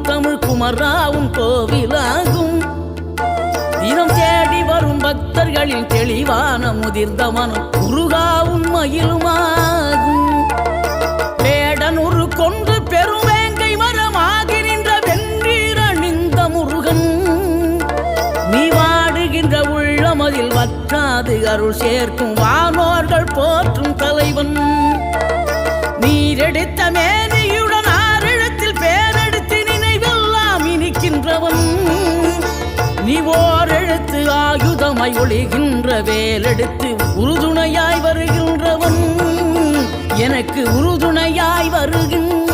தமிழ் குமராவும் கோவிலாகும். தினம் தேடி வரும் பக்தர்களின் தெளிவான முதிர்ந்த மனம் முருகா உண்மையிலுமாகும். வேடனூறு கொண்டு பெருவேங்கை மரமாகி நின்ற வென்றீர் அணிந்த முருகன், நீ வாடுகின்ற உள்ளமதில் வற்றாது அருள் சேர்க்கும் வானோர்கள் போற்றும் தலைவன். நீரெடுத்த மேனியுடன் ஆறிடத்தில் பேரெடுத்து நினைவெல்லாம் இனிக்கின்றவன், நீ ஓர் எழுத்து ஆயுதமாய் ஒளிகின்ற வேலெடுத்து உறுதுணையாய் வருகின்றவன், எனக்கு உறுதுணையாய் வருகின்ற